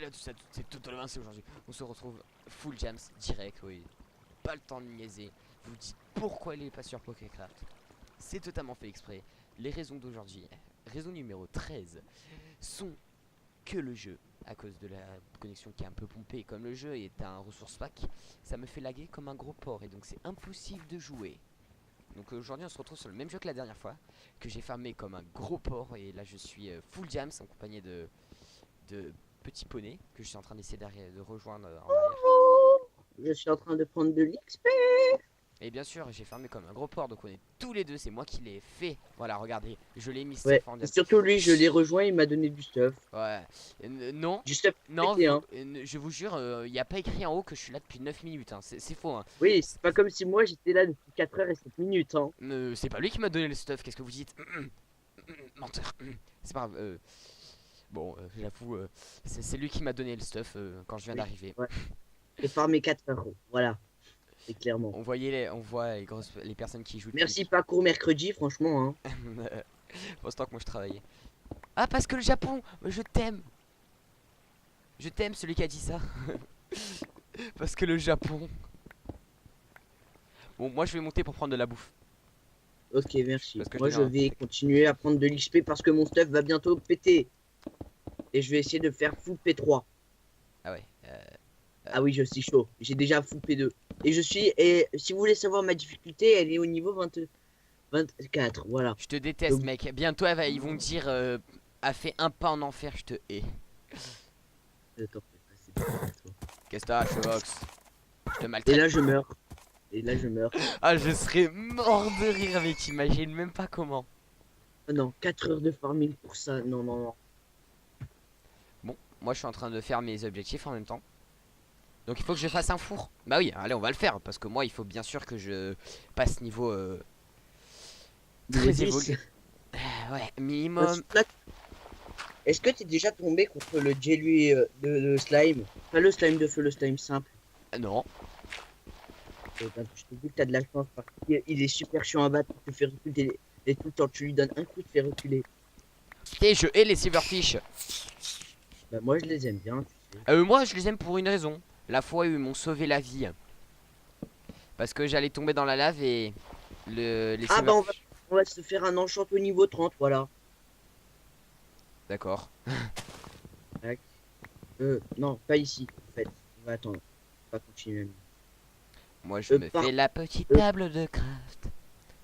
à tous, c'est totalement Vincent aujourd'hui. On se retrouve full jams direct, oui. Pas le temps de niaiser. Vous vous dites pourquoi il est pas sur Pokécraft. C'est totalement fait exprès. Les raisons d'aujourd'hui, raison numéro 13, sont que le jeu, à cause de la connexion qui est un peu pompée, comme le jeu est un ressource pack, ça me fait laguer comme un gros porc et donc c'est impossible de jouer. Donc aujourd'hui on se retrouve sur le même jeu que la dernière fois, que j'ai farmé comme un gros porc et là je suis full jams en compagnie de petits poneys que je suis en train d'essayer de rejoindre en arrière. Je suis en train de prendre de l'XP. Et bien sûr j'ai farmé comme un gros porc donc on est tous les deux, c'est moi qui l'ai fait. Voilà regardez, je l'ai mis Ouais, Steph en et diam. surtout lui, je l'ai rejoint, il m'a donné du stuff. Ouais, non, Du stuff non, pété, hein. je vous jure, il n'y a pas écrit en haut que je suis là depuis 9 minutes, hein. C'est faux, hein. Oui, c'est pas comme si moi j'étais là depuis 4 heures et 7 minutes, hein. C'est pas lui qui m'a donné le stuff, qu'est-ce que vous dites? Menteur. C'est pas grave. Bon, j'avoue, c'est lui qui m'a donné le stuff quand je viens Oui, d'arriver. ouais. J'ai farmé 4 heures, voilà, c'est clairement. On voit les personnes qui jouent Merci depuis. parcours mercredi, franchement, hein. Pour ce temps que moi je travaillais. Ah, parce que le Japon, je t'aime. Je t'aime, celui qui a dit ça. Parce que le Japon. Bon, moi je vais monter pour prendre de la bouffe. Ok, merci. Parce que je Moi, je deviens. vais continuer à prendre de l'XP parce que mon stuff va bientôt péter. Et je vais essayer de faire full P3. Ah ouais. Ah oui, je suis chaud. J'ai déjà full P2. Et si vous voulez savoir ma difficulté, elle est au niveau 24. Voilà. Je te déteste, Donc, mec. Bientôt, ils vont dire a fait un pas en enfer, je te hais. attends, c'est pas grave, toi. Qu'est-ce que t'as, Chevrox? Je te Et maltraite. là, je meurs. Et là, je meurs. Ah, je serais mort de rire, mais t'imagines même pas comment. Oh non, 4 heures de farming pour ça. Non, non, non. Bon, moi je suis en train de faire mes objectifs en même temps. Donc il faut que je fasse un four. Bah oui, allez, on va le faire. Parce que moi, il faut bien sûr que je passe niveau Niveau très 10. évolué. Ouais, minimum. Est-ce que t'es déjà tombé contre le jelly de slime? Pas le slime de feu, le slime simple. Non. Ben, je te dis que t'as de la chance parce qu'il est super chiant à battre, il te fait reculer. Et tout le temps, tu lui donnes un coup, il te fait reculer. Et je hais les silverfish. Bah, moi, je les aime bien, tu sais. Moi, je les aime pour une raison. La fois où ils m'ont sauvé la vie. Parce que j'allais tomber dans la lave et les Ah, bah, silverfish. on va se faire un enchant au niveau 30, voilà. D'accord. Tac. Non, pas ici, en fait. On va attendre. On va continuer. Moi, je me Par... fais la petite euh, table de craft.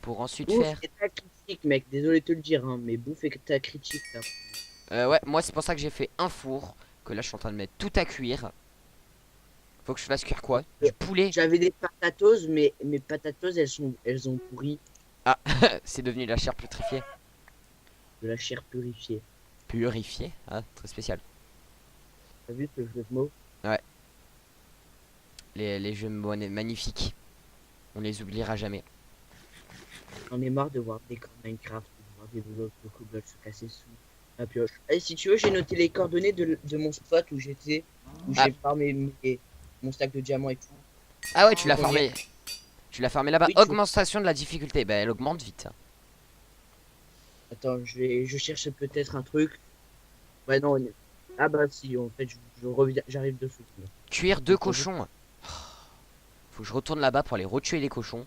Pour ensuite bouffe faire. et ta critique, mec. Désolé de te le dire, hein, mais bouffe et ta critique, là. Ouais, moi, c'est pour ça que j'ai fait un four. Que là, je suis en train de mettre tout à cuire. Faut que je fasse cuire quoi? Euh, Du poulet. J'avais des patatos, mais mes patatos, elles ont pourri Ah, c'est devenu la chair putrifiée. de la chair purifiée. Purifiée. Ah, très spécial. T'as vu ce jeu de mots? Ouais. Les jeux de mots magnifiques. On les oubliera jamais. J'en ai marre de voir des corps Minecraft, de voir des blocs se casser sous la pioche. Et si tu veux, j'ai noté les coordonnées de mon spot où j'étais, où Ah, j'ai farmé mon stack de diamants et tout. ah ouais, tu l'as Pour y farmé. Tu l'as farmé là-bas. Oui, tu... Augmentation de la difficulté. Bah, elle augmente vite. Attends, je cherche peut-être un truc. Ouais, non. Ah bah si, en fait, je reviens, j'arrive de fou. Cuire deux cochons. Faut que je retourne là-bas pour aller retuer les cochons.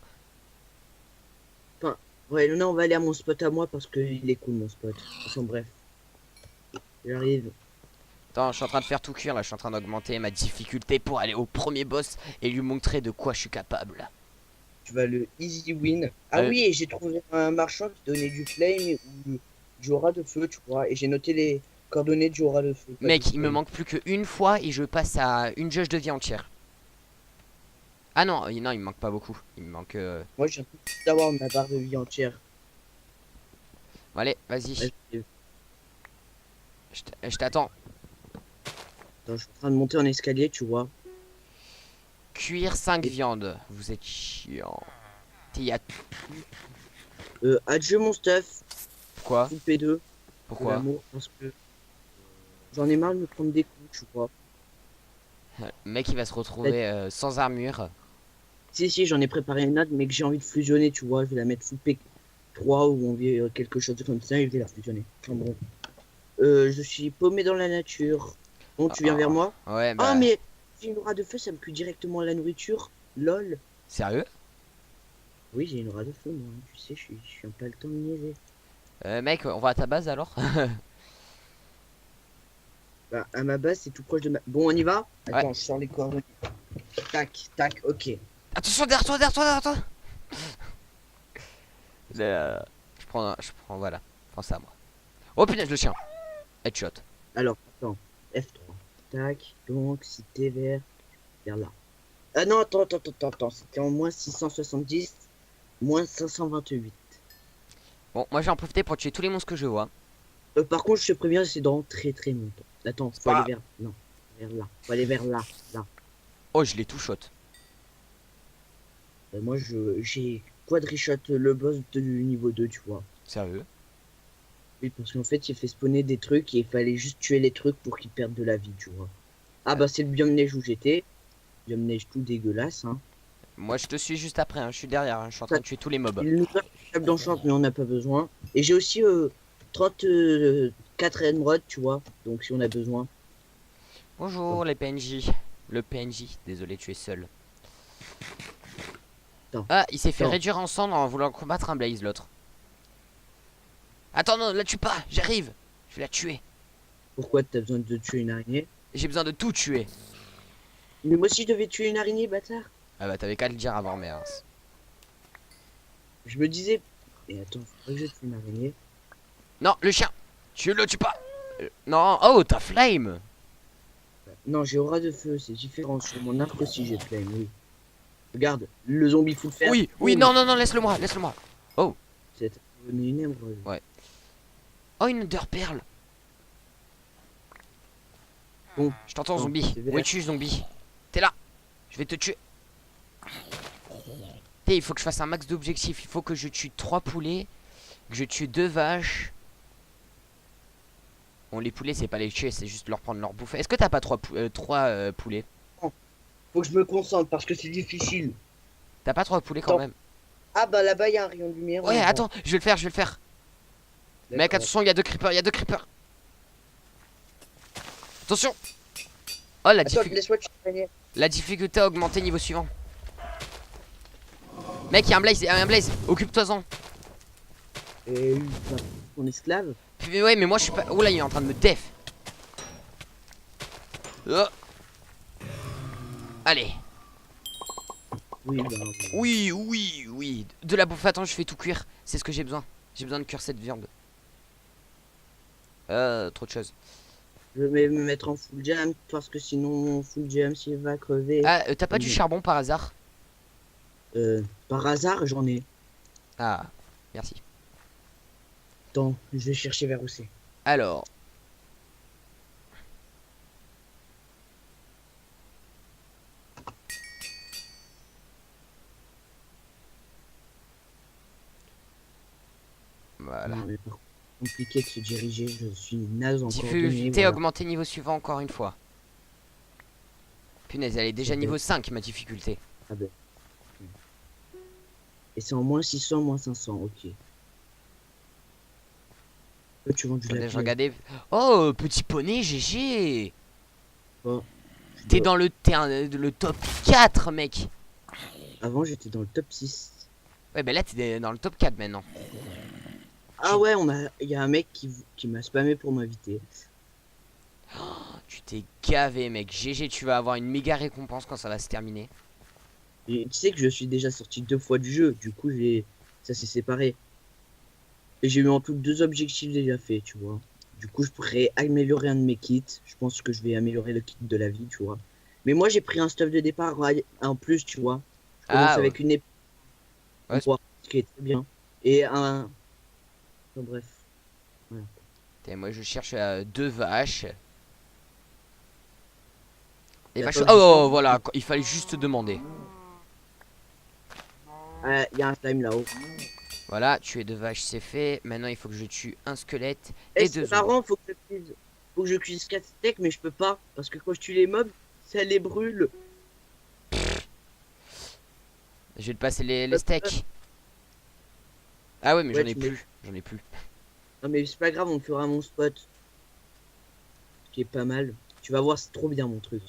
Enfin, ouais, non, on va aller à mon spot à moi parce que il est cool mon spot. Enfin bref, j'arrive. Attends, je suis en train de faire tout cuire là. Je suis en train d'augmenter ma difficulté pour aller au premier boss et lui montrer de quoi je suis capable. Tu vas le easy win. Ah Euh, oui, et j'ai trouvé un marchand qui donnait du flame ou du aura de feu, tu vois. Et j'ai noté les coordonnées du aura de feu. Pas du Mec, il me flame. manque plus qu'une fois et je passe à une jauge de vie entière. Ah non, non, il me manque pas beaucoup. Il me manque. Moi, j'ai tout d'avoir ma barre de vie entière. Bon, allez, vas-y. Ouais, Je t'attends. attends, je suis en train de monter en escalier, tu vois. Cuire 5 Et, viandes. Vous êtes chiant. Y a... adieu mon stuff. Quoi? Full P2. De Pourquoi? l'amour parce que j'en ai marre de me prendre des coups, tu vois. Le mec, il va se retrouver sans armure. Si, j'en ai préparé une autre, mais que j'ai envie de fusionner, tu vois. Je vais la mettre full P3 ou on vit quelque chose comme ça et je vais la fusionner. Enfin bon. Je suis paumé dans la nature. Bon, tu viens vers moi? Ouais, Ah, bah. mais j'ai une aura de feu, ça me cuit directement la nourriture. Lol. Sérieux? Oui, j'ai une aura de feu, moi. Tu sais, je suis un peu le temps de niaiser. Mec, on va à ta base alors? Bah, à ma base, c'est tout proche de ma. Bon, on y va? Ouais. Attends, je sors les coordonnées. Tac, tac, ok. Attention, derrière toi, derrière toi, derrière toi! Je prends, voilà. Prends ça, moi. Oh punaise, le chien! Headshot. Alors, attends. F3. Tac. Donc, si t'es vers là. Ah non, attends. C'était en moins 670, moins 528. Bon, moi j'ai en profité pour tuer tous les monstres que je vois. Par contre, je te préviens, c'est dans très très longtemps. Attends, C'est faut aller pas. vers. Non, vers là. Faut aller vers là. Là. Oh, je l'ai tout shot. Moi, j'ai quadrishot le boss du niveau 2, tu vois. Sérieux? Oui, parce qu'en fait, il fait spawner des trucs et il fallait juste tuer les trucs pour qu'ils perdent de la vie, tu vois. Ah bah, c'est le biome neige où j'étais. Biome neige tout dégueulasse, hein. Moi je te suis juste après, hein. Je suis derrière, hein. Je suis en train de tuer tous les mobs. Il nous a une table d'enchant, mais on n'a pas besoin. Et j'ai aussi 34 émeraudes, tu vois. Donc, si on a besoin. Bonjour les PNJ. Le PNJ, désolé, tu es seul. Attends. Ah, il s'est fait Attends. réduire en cendres en voulant combattre un Blaze, l'autre. Attends, non, la tue pas, j'arrive. Je vais la tuer. Pourquoi t'as besoin de tuer une araignée? J'ai besoin de tout tuer. Mais moi aussi, je devais tuer une araignée, bâtard. Ah bah t'avais qu'à le dire avant, mais... Je me disais. Et attends, faudrait que je tue une araignée. Non, le chien. Tu le tues pas. Non, oh, t'as flame. Non, j'ai aura de feu, c'est différent. Sur mon arc aussi, j'ai flame, oui. Regarde, le zombie full fer. Oui, oui, non, non, non, laisse-le moi, laisse-le moi. C'est une émeraude. Ouais. Oh, une Enderpearl. Bon, Je t'entends, non, zombie. c'est vert. Où es-tu, zombie? T'es là. Je vais te tuer. Il faut que je fasse un max d'objectifs. Il faut que je tue 3 poulets, que je tue 2 vaches. Bon, les poulets, c'est pas les tuer, c'est juste leur prendre leur bouffe. Est-ce que t'as pas 3 poulets? Faut que je me concentre parce que c'est difficile. T'as pas 3 poulets quand Attends. même? Ah bah là-bas, il y a un rayon de lumière. Ouais, on est attends, je vais le faire, je vais le faire. bon. Mec, D'accord. attention, il y a 2 creepers, il y a 2 creepers. Attention. Oh, Attends, laisse-moi tuer l'araignée. la difficulté a augmenté niveau suivant. Mec, il y a un blaze, occupe-toi-en. Et ton esclave. Puis, ouais, mais moi je suis pas. Oh là, il est en train de me def. Oh. Allez. Oui, bah. Oui, oui, oui. De la bouffe, attends, je fais tout cuire. C'est ce que j'ai besoin. J'ai besoin de cuire cette viande. Trop de choses. Je vais me mettre en full jam parce que sinon mon full jam s'il va crever. Ah, t'as pas du charbon par hasard? Par hasard, j'en ai. Ah, merci. Attends, je vais chercher vers où c'est. Alors. Voilà. Non, mais par contre, compliqué de se diriger, je suis naze encore. Difficulté augmentée niveau suivant encore une fois. Punaise, elle est déjà C'est niveau 5 ma difficulté. Ah ben. Et c'est en moins 600, moins 500, ok. Tu vends du Attendez, lapis. je regardais. Oh, petit poney, GG. Oh, T'es dans le top 4, mec. Avant, j'étais dans le top 6. Ouais, bah là, t'es dans le top 4 maintenant. Ah ouais, il y a un mec qui m'a spammé pour m'inviter. Tu t'es gavé, mec. GG, tu vas avoir une méga récompense quand ça va se terminer. Et tu sais que je suis déjà sorti 2 fois du jeu, du coup, ça s'est séparé. Et j'ai eu en tout 2 objectifs déjà faits, tu vois. Du coup, je pourrais améliorer un de mes kits. Je pense que je vais améliorer le kit de la vie, tu vois. Mais moi, j'ai pris un stuff de départ en plus, tu vois. Je commence Ah, avec une épée. Ouais, Ce qui est très bien. Et un... Enfin, bref. Voilà. Moi, je cherche 2 vaches. Les Et vaches. attends, Oh, juste- voilà, il fallait juste demander. Il y a un slime là-haut. Voilà, tuer 2 vaches, c'est fait. Maintenant, il faut que je tue un squelette Et et 2 c'est marrant, faut que je cuise 4 steaks, mais je peux pas. Parce que quand je tue les mobs, ça les brûle. Je vais te passer les steaks. Ah ouais, mais Ouais, j'en ai tu mets- plus. J'en ai plus. Non mais c'est pas grave, on fera mon spot. Ce qui est pas mal. Tu vas voir, c'est trop bien mon truc.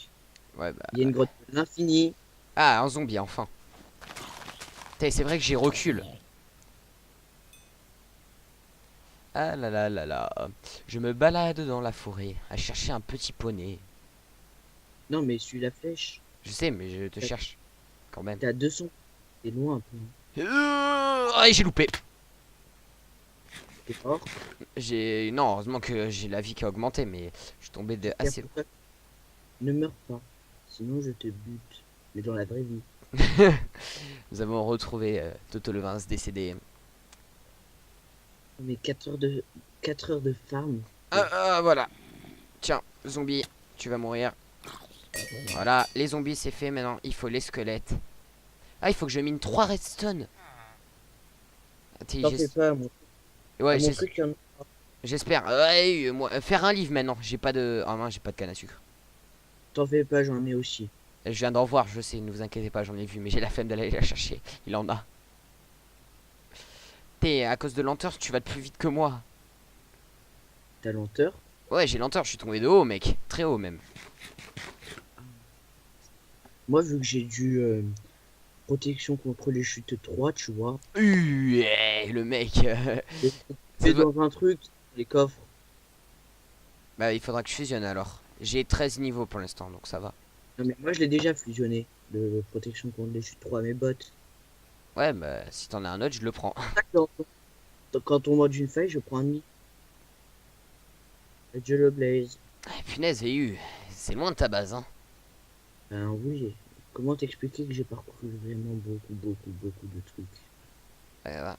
Ouais, bah. Il y a une grotte de l'infini. Ah, un zombie, enfin. Putain, c'est vrai que j'y recule. Ah là là là là. Je me balade dans la forêt à chercher un petit poney. Non, mais suis la flèche. Je sais, mais je te cherche quand même. T'es à 200. T'es loin un peu. Ouais, j'ai loupé. T'es fort. Non, heureusement que j'ai la vie qui a augmenté, mais je suis tombé de assez loin. Ne meurs pas. Sinon, je te bute. Mais dans la vraie vie. Nous avons retrouvé Toto Levins décédé. Mais 4 heures de farm. Voilà. Tiens, zombie, tu vas mourir. Voilà, les zombies c'est fait, maintenant il faut les squelettes. Ah, il faut que je mine 3 redstone. T'en fais pas, mon Ouais, truc, il y en a. j'espère. Ouais, faire un livre maintenant. J'ai pas de. Ah non, j'ai pas de canne à sucre. T'en fais pas, j'en ai aussi. Je viens d'en voir, je sais, ne vous inquiétez pas, j'en ai vu, mais j'ai la flemme d'aller la chercher. Il en a. T'es à cause de lenteur, tu vas plus vite que moi. Ta lenteur? Ouais, j'ai lenteur, je suis tombé de haut, mec. Très haut même. Moi, vu que j'ai du protection contre les chutes 3, tu vois. Le mec. C'est dans un truc, les coffres. Bah, il faudra que je fusionne alors. J'ai 13 niveaux pour l'instant, donc ça va. Non, mais moi, je l'ai déjà fusionné. De protection contre les chutes 3, mes bottes. Ouais, bah, si t'en as un autre, je le prends. D'accord. Quand on mode une feuille, je prends un demi. Je le blaze. Ah, punaise, VU, c'est loin de ta base, hein. Ben oui. Comment t'expliquer que j'ai parcouru vraiment beaucoup de trucs. Ouais, ouais.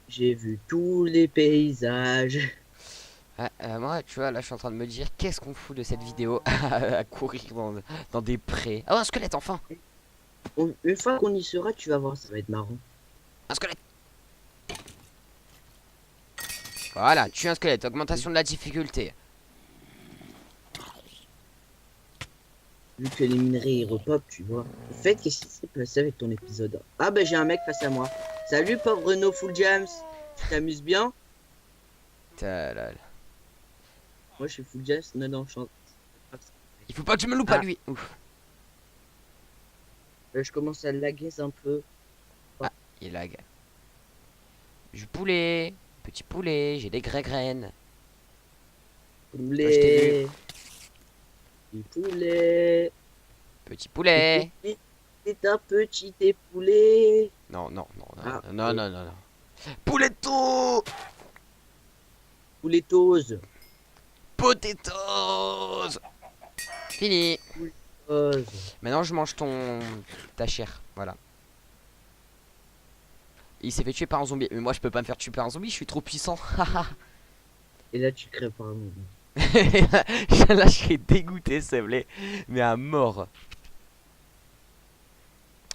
J'ai vu tous les paysages. Moi, tu vois, là, je suis en train de me dire, qu'est-ce qu'on fout de cette vidéo à courir dans des prés. Ah, un squelette, enfin. Une fois qu'on y sera, tu vas voir, ça va être marrant. Un squelette. Voilà, tue un squelette, augmentation de la difficulté. Vu que les minerais ils repop, tu vois. En fait, qu'est-ce qui s'est passé avec ton épisode? Ah bah j'ai un mec face à moi. Salut pauvre Renault Full Jams. Tu t'amuses bien? Talal. Moi je suis Full Jams, non, je chante. Il faut pas que je me loupe à lui. Ouf. Là, je commence à laguer un peu. Ah, il lag. Du poulet. Petit poulet, j'ai des graines. Poulet. Du poulet. Petit poulet. C'est un petit époulet. Non. Ah, Non. Pouletto. Pouletose. Potatoes. Fini. Pouletose. Maintenant je mange ta chair. Voilà. Il s'est fait tuer par un zombie. Mais moi je peux pas me faire tuer par un zombie, je suis trop puissant. Et là tu crées par un moment. Là je serais dégoûté, ça voulait. Mais à mort.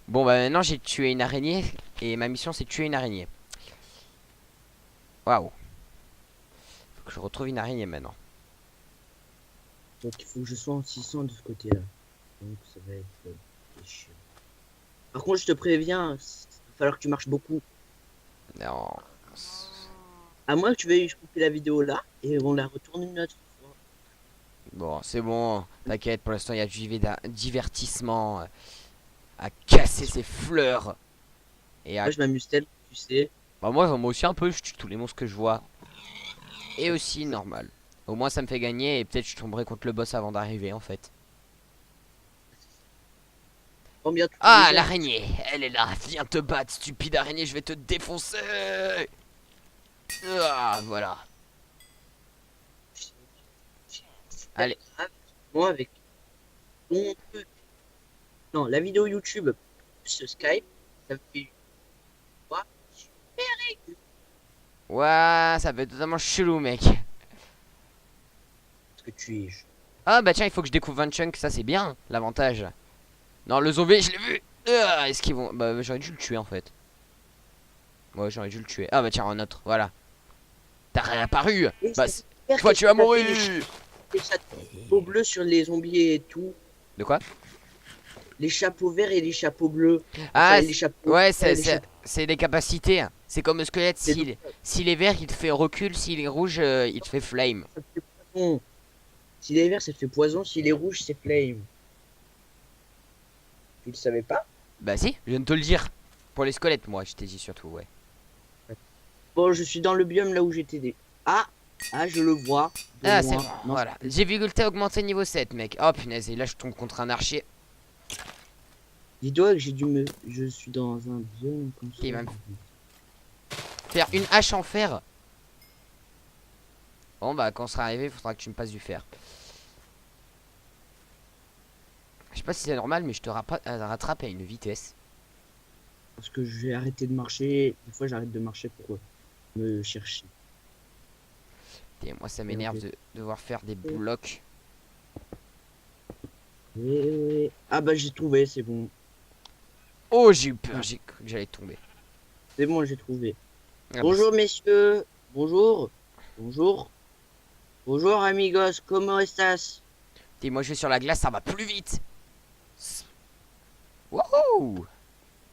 Bon bah maintenant j'ai tué une araignée. Et ma mission c'est de tuer une araignée. Waouh. Faut que je retrouve une araignée maintenant. Donc il faut que je sois en 600 de ce côté-là. Donc ça va être chiant. Par contre je te préviens, il va falloir que tu marches beaucoup. Non. À moins que tu veuilles couper la vidéo là et on la retourne une autre fois. Bon, c'est bon. T'inquiète, pour l'instant il y a du divertissement. À casser ses fleurs. Et à... Moi je m'amuse tellement, tu sais. Bah moi aussi un peu, je tue tous les monstres que je vois. Et aussi normal. Au moins ça me fait gagner et peut-être je tomberai contre le boss avant d'arriver en fait. Combien tu Ah, fais l'araignée, elle est là. Viens te battre, stupide araignée, je vais te défoncer. Ah, voilà. Allez. Moi avec mon truc. Non, la vidéo YouTube, ce Skype, ça fait quoi? Ouais, ça fait totalement chelou, mec. Parce que tu es. Ah, bah tiens, il faut que je découvre un chunk, ça c'est bien, l'avantage. Non, le zombie, je l'ai vu. Est-ce qu'ils vont... Bah, j'aurais dû le tuer en fait. Ouais, j'aurais dû le tuer. Ah, bah tiens, un autre, voilà. T'as réapparu. Bah, toi, tu vas mourir. Les chapeaux bleus sur les zombies et tout. De quoi? Les chapeaux verts et les chapeaux bleus. Ah, enfin, les chapeaux, ouais, les c'est les capacités. C'est comme le squelette. C'est S'il est vert, il te fait recul. S'il est rouge, il te fait flame. chapeaux. S'il est vert, ça fait poison. S'il est rouge, c'est flame. Tu le savais pas? Bah si, je viens de te le dire. Pour les squelettes, moi, je t'ai dit surtout, ouais. Bon, je suis dans le biome là où j'étais. Ah, ah, je le vois. De Ah, c'est loin. bon, Non, voilà. J'ai vu que t'as augmenté niveau 7, mec. Oh punaise, et là je tombe contre un archer. dis-toi que j'ai dû me. Je suis dans un biome comme ça. Qui va me faire une hache en fer. Bon, bah, quand on sera arrivé, il faudra que tu me passes du fer. Je sais pas si c'est normal, mais je te rattrape à une vitesse. Parce que j'ai arrêté de marcher. Des fois, j'arrête de marcher pour me chercher. Et moi, ça m'énerve de devoir faire des blocs. Ah bah j'ai trouvé, c'est bon. Oh, j'ai eu peur, j'ai cru que j'allais tomber. C'est bon, j'ai trouvé. Ah, Bonjour messieurs. Bonjour. Bonjour. Bonjour amigos, comment estás? Et moi, je vais sur la glace, ça va plus vite. Wouhou!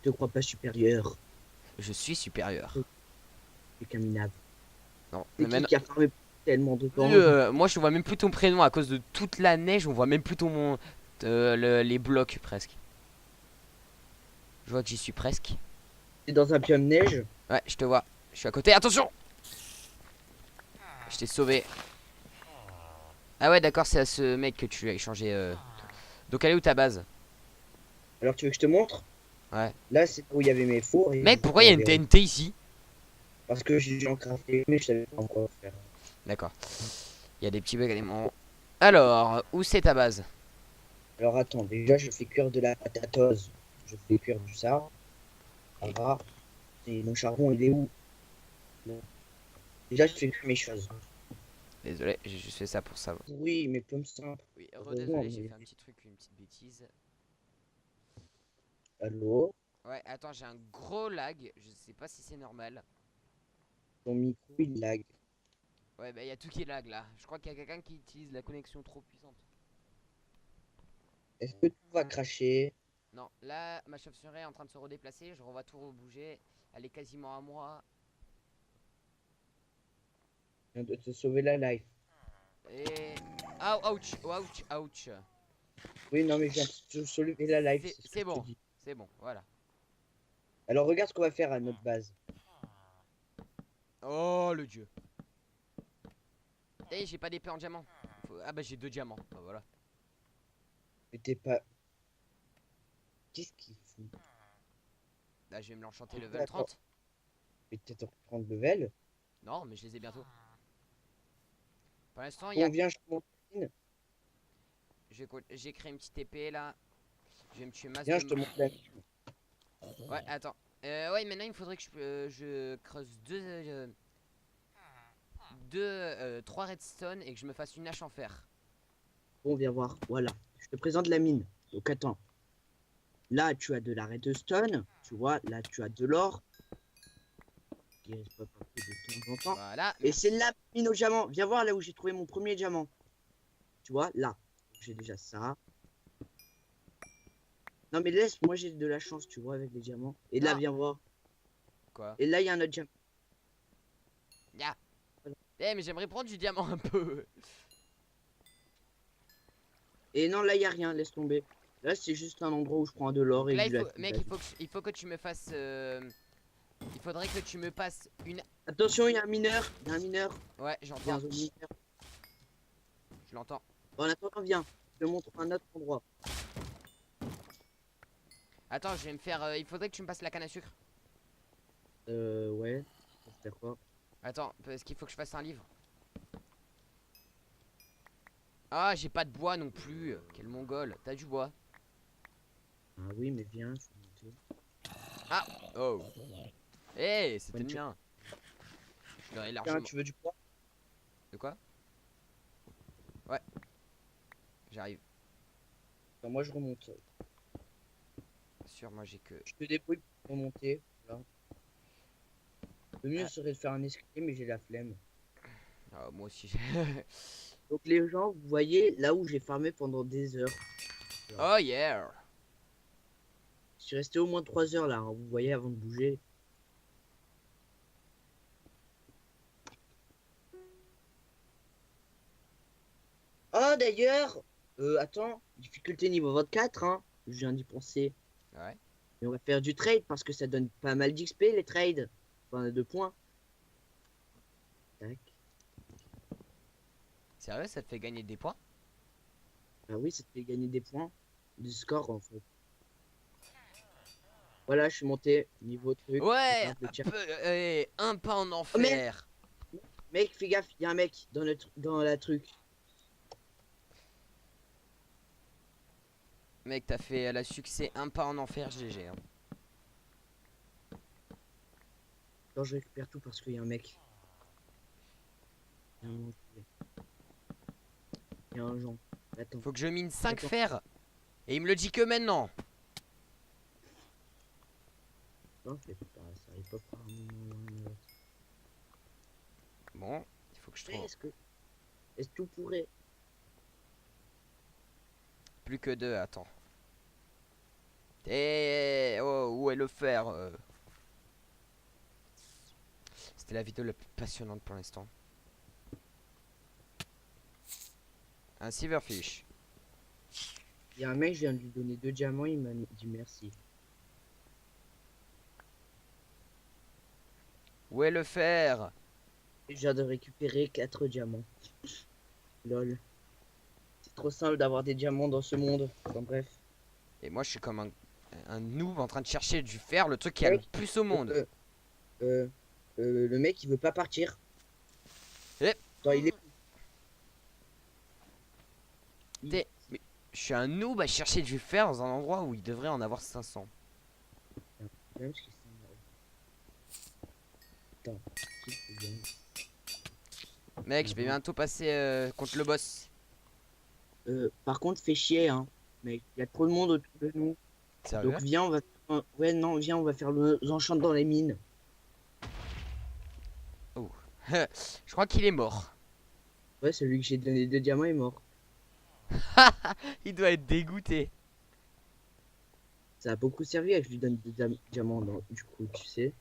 Je te crois pas supérieur. Je suis supérieur. C'est qu'un minable. Non, C'est mais qui a farmé tellement de temps? moi, je vois même plus ton prénom à cause de toute la neige. On voit même plus ton les blocs presque. Je vois que j'y suis presque. T'es dans un biome neige? Ouais, je te vois. Je suis à côté. Attention! Je t'ai sauvé. Ah ouais, d'accord, c'est à ce mec que tu as échangé. Donc, elle est où ta base? Alors tu veux que je te montre? Ouais. Là c'est où il y avait mes fours. Et Mec, pourquoi il y a une TNT ici? Parce que j'ai en crafté, mais je savais pas encore faire. D'accord. Il y a des petits bugs à des moments. Alors, où c'est ta base? Alors attends, déjà je fais cuire de la patatose. Je fais cuire du ça. Voilà. Et mon charbon il est où? Déjà je fais cuire mes choses. Désolé, j'ai juste fait ça pour ça. Oui, mais comme ça. Oui, Heureusement, désolé, j'ai mais- fait un petit truc, une petite bêtise. Allô? Ouais, attends, j'ai un gros lag. Je sais pas si c'est normal. Ton micro il lag. Ouais, bah, il y a tout qui lag là. Je crois qu'il y a quelqu'un qui utilise la connexion trop puissante. Est-ce que tout va cracher? Non, là, ma chauve-souris est en train de se redéplacer. Je revois tout rebouger. Elle est quasiment à moi. Je viens de te sauver la life. Et. Ah, ouch, ouch, ouch. Oui, non, mais je viens de te sauver la life, c'est ce que C'est je te bon, dis. c'est bon, voilà. Alors regarde ce qu'on va faire à notre base. Oh le dieu. Eh, j'ai pas d'épée en diamant. Ah bah j'ai 2 diamants. Bah voilà. Mais t'es pas. Qu'est-ce qu'il fout? Là je vais me l'enchanter level Attends, 30. mais t'es en 30 level. Non, mais je les ai bientôt. Pour l'instant, il y a. Bon, viens, je te montre. J'ai créé une petite épée là. Je vais me tuer masse Viens, de. je te montre la. Ouais, attends. Ouais, maintenant il faudrait que je creuse 3 redstone et que je me fasse une hache en fer. Bon, viens voir. Voilà. Je te présente la mine. Donc attends. Là, tu as de la redstone. Tu vois, là, tu as de l'or. Qui reste pas partout de temps en temps. Voilà. Et c'est la mine au diamant. Viens voir là où j'ai trouvé mon premier diamant. Tu vois, là. J'ai déjà ça. Non, mais laisse, moi j'ai de la chance, tu vois, avec les diamants. Et là, Non. viens voir. Quoi? Et là, il y a un autre diamant. Ya. Eh, mais j'aimerais prendre du diamant un peu. Et non, là, il y a rien, laisse tomber. Là, c'est juste un endroit où je prends de l'or Donc et là, du mec, il faut que tu me fasses. Il faudrait que tu me passes une. Attention, il y a un mineur. Il y a un mineur. Ouais, Il y a j'entends. un zone mineur. Je l'entends. Bon, en attendant, viens. Je te montre un autre endroit. Attends, je vais me faire. Il faudrait que tu me passes la canne à sucre. Ouais. Ça veut faire quoi? Attends, parce qu'il faut que je fasse un livre. Ah, j'ai pas de bois non plus. Quel mongol. T'as du bois? Ah oui, mais viens, je vais monter. Ah. Oh. Eh, c'était Bonne le mien. Je l'aurais Tiens, largement. tu veux du bois? De quoi? Ouais. J'arrive. Attends, moi, je remonte. Sûr, moi j'ai que. Je te débrouille pour remonter. Là. Le mieux Ah. serait de faire un escalier, mais j'ai la flemme. Ah, moi aussi. Donc, les gens, vous voyez là où j'ai farmé pendant des heures. Oh yeah. Je suis resté au moins 3 heures là, hein, vous voyez, avant de bouger. Oh, d'ailleurs, attends, difficulté niveau 24, hein. Je viens d'y penser. Ouais. Et on va faire du trade parce que ça donne pas mal d'XP les trades. Enfin, de points. Tac. Sérieux, ça te fait gagner des points? Ah oui, ça te fait gagner des points. Du score en fait. Voilà, je suis monté niveau truc. Ouais, Le chat. un pas en Oh, merde. enfer. Mec, fais gaffe, il y a un mec dans la truc. Mec, t'as fait la succès un pas en enfer, GG. Hein. Attends, je récupère tout parce qu'il y a un mec. Il y a un gens. Attends. Faut que je mine 5 Attends. fers. Et il me le dit que maintenant. Non, c'est pas, ça arrive pas par un moment ou un autre. Bon, il faut que je trouve. Est-ce que tout pourrait? Plus que 2, attends. Et oh, où est le fer C'était la vidéo la plus passionnante pour l'instant. Un silverfish. Il y a un mec, je viens de lui donner 2 diamants, il m'a dit merci. Où est le fer? Et je viens de récupérer 4 diamants. Lol. C'est trop simple d'avoir des diamants dans ce monde. Enfin bref. Et moi je suis comme un noob en train de chercher du fer, le truc qui a le plus au monde. Le mec il veut pas partir. Eh. Attends, il est... Mais je suis un noob à chercher du fer dans un endroit où il devrait en avoir 500. Attends. Mec, je vais bientôt passer contre le boss. Par contre, fais chier, hein. Mec, il y a trop de monde autour de nous. Sérieux? Donc viens, on va... Ouais, non, viens, on va faire nos enchantes dans les mines. Oh. Je crois qu'il est mort. Ouais, celui que j'ai donné 2 diamants est mort. Il doit être dégoûté. Ça a beaucoup servi que je lui donne 2 diamants, du coup, tu sais.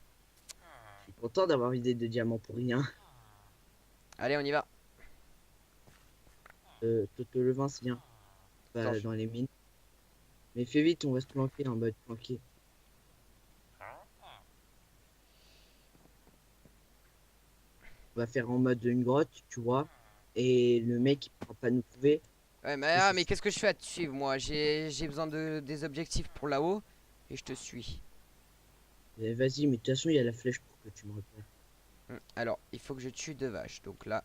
Je suis content d'avoir vidé 2 diamants pour rien. Allez, on y va. Toto le Vince, viens. Bah, dans les mines. Mais fais vite, on va se planquer en mode planqué. On va faire en mode une grotte, tu vois. Et le mec, il pourra pas nous trouver. Ouais, mais, Et mais qu'est-ce que je fais à te suivre, moi? J'ai besoin des objectifs pour là-haut. Et je te suis. Vas-y, mais de toute façon, il y a la flèche pour que tu me repères. Alors, il faut que je tue 2 vaches. Donc là.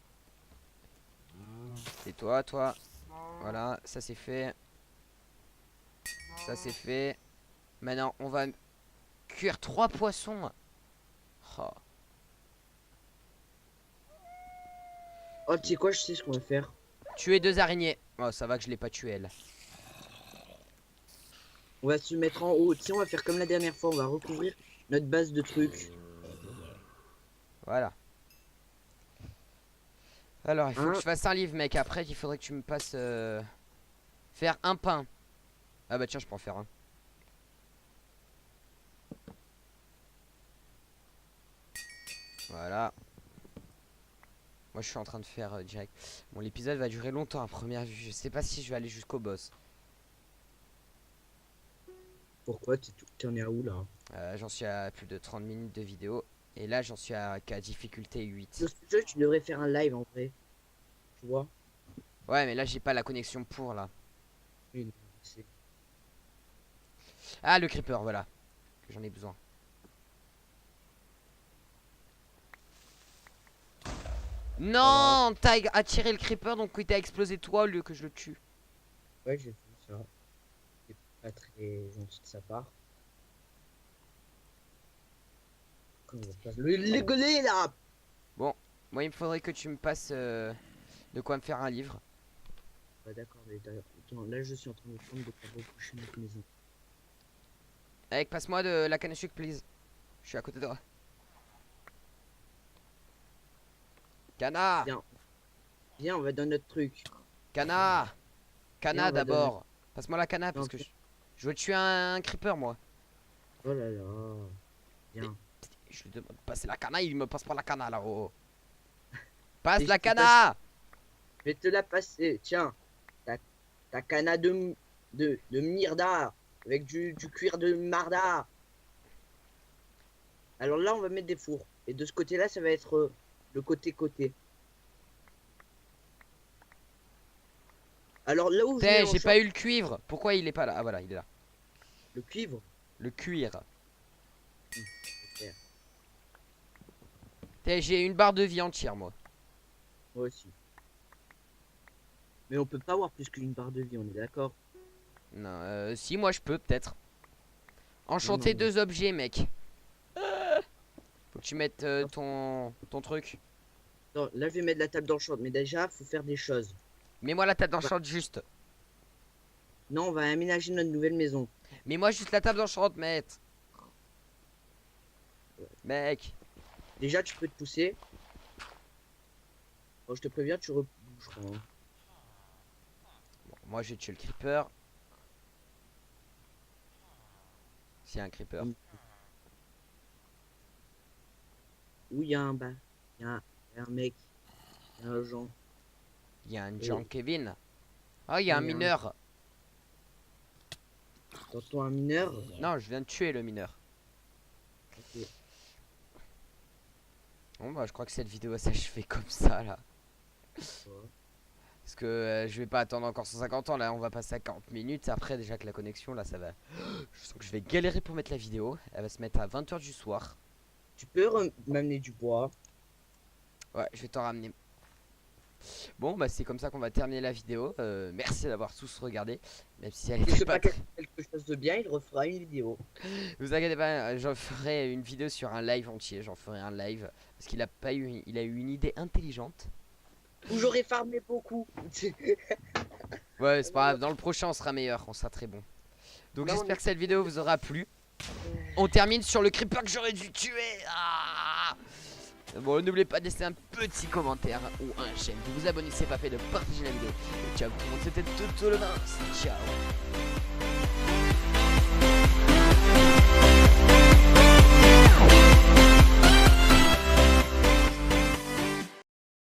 C'est toi. Voilà, ça c'est fait. Ça c'est fait. Maintenant, on va cuire 3 poissons. Oh. Oh, tu sais quoi, je sais ce qu'on va faire. Tuer 2 araignées. Oh, ça va que je l'ai pas tué elle. On va se mettre en haut. Tu sais, on va faire comme la dernière fois. On va recouvrir notre base de trucs. Voilà. Alors, il faut Hein? que je fasse un livre, mec. Après, il faudrait que tu me passes faire un pain. Ah bah tiens, je peux en faire un. Voilà. Moi, je suis en train de faire direct. Bon, l'épisode va durer longtemps à première vue. Je sais pas si je vais aller jusqu'au boss. Pourquoi? T'en es à où, là? J'en suis à plus de 30 minutes de vidéo. Et là, j'en suis qu'à difficulté 8. Sur ce jeu, tu devrais faire un live, en vrai. Tu vois? Ouais, mais là, j'ai pas la connexion pour, là. Oui, c'est... Ah, le creeper, voilà. Que j'en ai besoin. Non, t'as attiré le creeper, donc il t'a explosé toi au lieu que je le tue. Ouais, j'ai vu ça. C'est pas très gentil de sa part. Comment on passe le golé, là? Bon, moi, il me faudrait que tu me passes de quoi me faire un livre. Ouais, d'accord, mais attends, là, je suis en train de prendre de quoi recoucher notre maison. Avec, passe-moi de la canne à sucre, please. Je suis à côté de toi. Cana! Viens. Viens, on va dans notre truc. Cana! Viens, Cana on va d'abord. Passe-moi la cana parce Non, que je veux tuer un creeper, moi. Oh là là. Viens. Je lui demande de passer la cana, il me passe pas la cana là-haut. Passe Et la je te cana! Je vais te la passer, tiens. ta cana de Myrda avec du cuir de Marda. Alors là, on va mettre des fours. Et de ce côté-là, ça va être le côté-côté. Alors là où je mets J'ai pas eu le cuivre. Pourquoi il est pas là? Ah voilà, il est là. le cuivre. Le cuir. Super. J'ai une barre de vie entière, moi. Moi aussi. Mais on peut pas avoir plus qu'une barre de vie, on est d'accord? Non, si, moi je peux, peut-être. Enchanter non. 2 objets, mec. Faut que tu mettes ton truc. Non, là, je vais mettre la table d'enchant. Mais déjà, faut faire des choses. Mets-moi la table d'enchant juste. Non, on va aménager notre nouvelle maison. Mets-moi juste la table d'enchant, mec. Mec. Déjà, tu peux te pousser. Bon, je te préviens, tu reboucheras. Hein. Bon, moi j'ai tué le creeper. S'il y a un creeper. Où il y a un bas. Il y a un mec. Il y a un Jean. Il y a un Jean Kevin. Ah, il y a un Il y a un- mineur. T'entends un mineur? Non, je viens de tuer le mineur. Ok. Bon, bah, je crois que cette vidéo s'achève comme ça là. Parce que je vais pas attendre encore 150 ans. Là, on va passer à 40 minutes. Après, déjà que la connexion là, ça va. Je sens que je vais galérer pour mettre la vidéo. Elle va se mettre à 20 h du soir. Tu peux m'amener du bois? Ouais, je vais t'en ramener. Bon, bah, c'est comme ça qu'on va terminer la vidéo. Merci d'avoir tous regardé. Même si elle Si était ce pas paquet quelque chose de bien, il refera une vidéo. Vous inquiétez pas, j'en ferai une vidéo sur un live entier. J'en ferai un live parce qu'il a pas eu, il a eu une idée intelligente. Où j'aurais farmé beaucoup. Ouais, c'est pas grave. Dans le prochain, on sera meilleur, on sera très bon. Donc Là, on j'espère est- que cette vidéo vous aura plu. On termine sur le creeper que j'aurais dû tuer. Ah, bon, n'oubliez pas de laisser un petit commentaire ou un j'aime, de vous abonner si c'est pas fait, de partager la vidéo. Et ciao tout le monde, c'était Toto le Mince. Ciao.